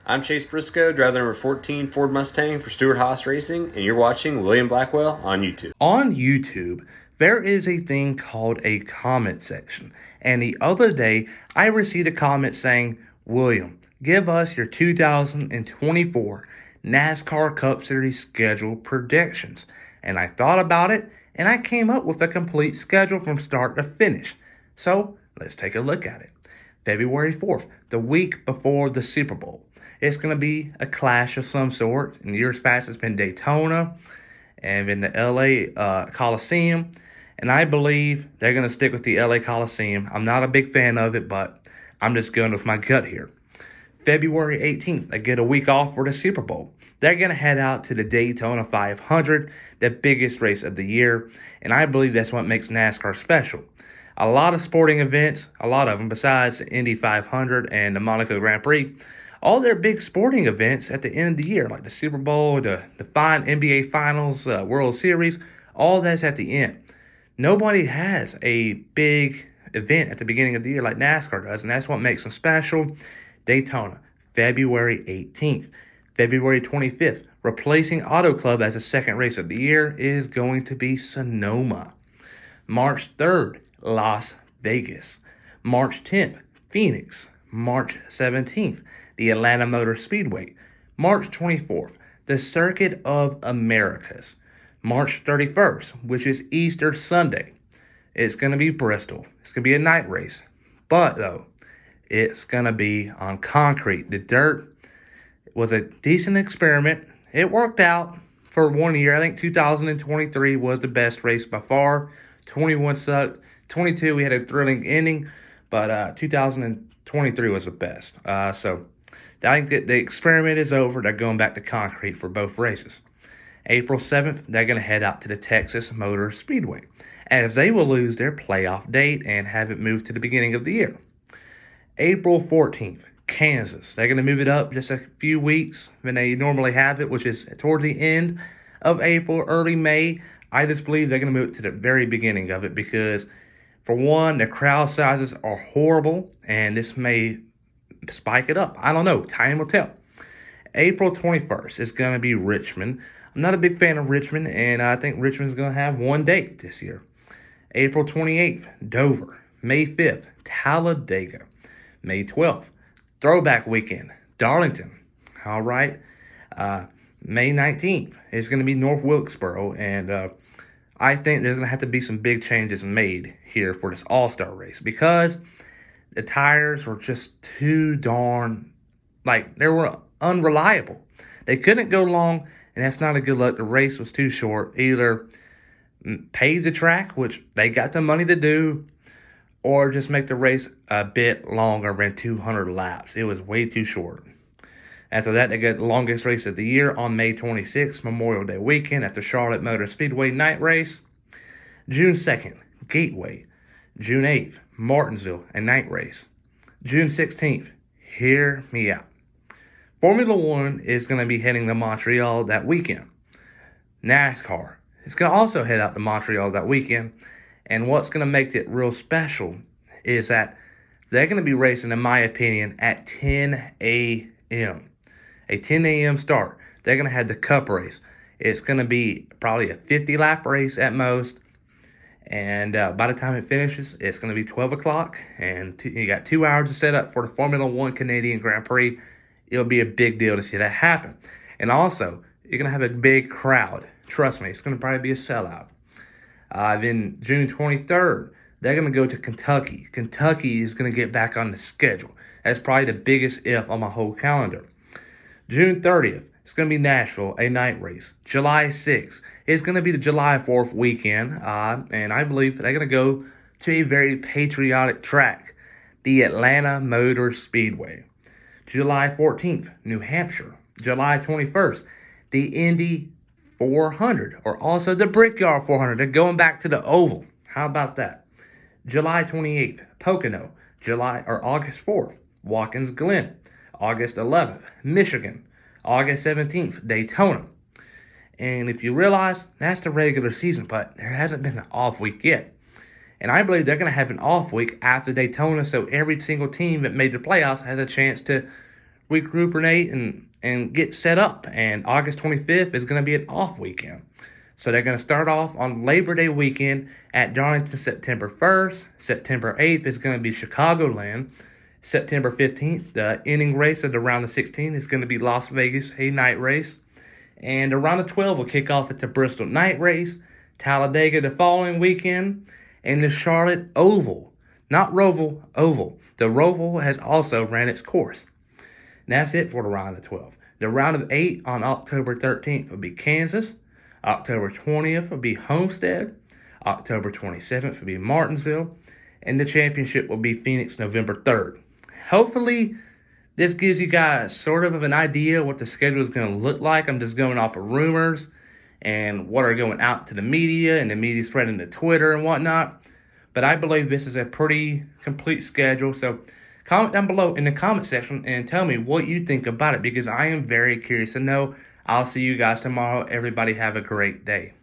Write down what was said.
I'm Chase Briscoe, driver number 14 Ford Mustang for Stewart Haas Racing, and you're watching William Blackwell on YouTube. On YouTube, there is a thing called a comment section. And the other day, I received a comment saying, William, give us your 2024 NASCAR Cup Series schedule predictions. And I thought about it, and I came up with a complete schedule from start to finish. So, let's take a look at it. February 4th, the week before the Super Bowl. It's going to be a clash of some sort. In years past, it's been Daytona and in the LA Coliseum. And I believe they're going to stick with the LA Coliseum. I'm not a big fan of it, but I'm just going with my gut here. February 18th, they get a week off for the Super Bowl. They're going to head out to the Daytona 500, the biggest race of the year. And I believe that's what makes NASCAR special. A lot of sporting events, a lot of them, besides the Indy 500 and the Monaco Grand Prix, all their big sporting events at the end of the year, like the Super Bowl, the fine NBA Finals, World Series, all that's at the end. Nobody has a big event at the beginning of the year like NASCAR does, and that's what makes them special. Daytona, February 18th. February 25th, replacing Auto Club as the second race of the year, is going to be Sonoma. March 3rd, Las Vegas. March 10th, Phoenix. March 17th, the Atlanta Motor Speedway. March 24th, the Circuit of Americas. March 31st, which is Easter Sunday, it's going to be Bristol. It's going to be a night race. But, though, it's going to be on concrete. The dirt was a decent experiment. It worked out for 1 year. I think 2023 was the best race by far. 21 sucked. 22, we had a thrilling ending. But 2023 was the best. So I think that the experiment is over. They're going back to concrete for both races. April 7th, they're going to head out to the Texas Motor Speedway, as they will lose their playoff date and have it moved to the beginning of the year. April 14th, Kansas. They're going to move it up just a few weeks than they normally have it, which is towards the end of April, early May. I just believe they're going to move it to the very beginning of it because, for one, the crowd sizes are horrible, and this may spike it up. I don't know. Time will tell. April 21st is going to be Richmond. I'm not a big fan of Richmond, and I think Richmond's going to have one date this year. April 28th, Dover. May 5th, Talladega. May 12th, Throwback Weekend, Darlington. All right. May 19th is going to be North Wilkesboro, and I think there's going to have to be some big changes made here for this All-Star race because the tires were just too darn, they were unreliable. They couldn't go long, and that's not a good look. The race was too short. Either pave the track, which they got the money to do, or just make the race a bit longer, ran 200 laps. It was way too short. After that, they got the longest race of the year on May 26th, Memorial Day weekend at the Charlotte Motor Speedway night race. June 2nd, Gateway. June 8th, Martinsville, a night race. June 16th, hear me out. Formula One is going to be heading to Montreal that weekend. NASCAR is going to also head out to Montreal that weekend. And what's going to make it real special is that they're going to be racing, in my opinion, at 10 a.m. A 10 a.m. start. They're going to have the Cup race. It's going to be probably a 50-lap race at most. And by the time it finishes, it's going to be 12 o'clock. And you got 2 hours to set up for the Formula One Canadian Grand Prix. It'll be a big deal to see that happen. And also, you're going to have a big crowd. Trust me, it's going to probably be a sellout. Then June 23rd, they're going to go to Kentucky. Kentucky is going to get back on the schedule. That's probably the biggest if on my whole calendar. June 30th, it's going to be Nashville, a night race. July 6th, it's going to be the July 4th weekend. And I believe they're going to go to a very patriotic track, the Atlanta Motor Speedway. July 14th, New Hampshire. July 21st, the Indy 400, or also the Brickyard 400. They're going back to the Oval. How about that? July 28th, Pocono. August 4th, Watkins Glen. August 11th, Michigan. August 17th, Daytona. And if you realize, that's the regular season, but there hasn't been an off week yet. And I believe they're going to have an off week after Daytona, so every single team that made the playoffs has a chance to recuperate and get set up. And August 25th is going to be an off weekend. So they're going to start off on Labor Day weekend at Darlington September 1st. September 8th is going to be Chicagoland. September 15th, the inning race of the round of 16 is going to be Las Vegas, a night race. And the round of 12 will kick off at the Bristol night race, Talladega the following weekend, and the Charlotte Oval. Not Roval, Oval. The Roval has also ran its course. And that's it for the round of 12. The round of 8 on October 13th will be Kansas. October 20th will be Homestead. October 27th will be Martinsville. And the championship will be Phoenix November 3rd. Hopefully, this gives you guys sort of an idea what the schedule is going to look like. I'm just going off of rumors and what are going out to the media, and the media spreading to Twitter and whatnot. But I believe this is a pretty complete schedule. So comment down below in the comment section and tell me what you think about it, because I am very curious to know. I'll see you guys tomorrow. Everybody have a great day.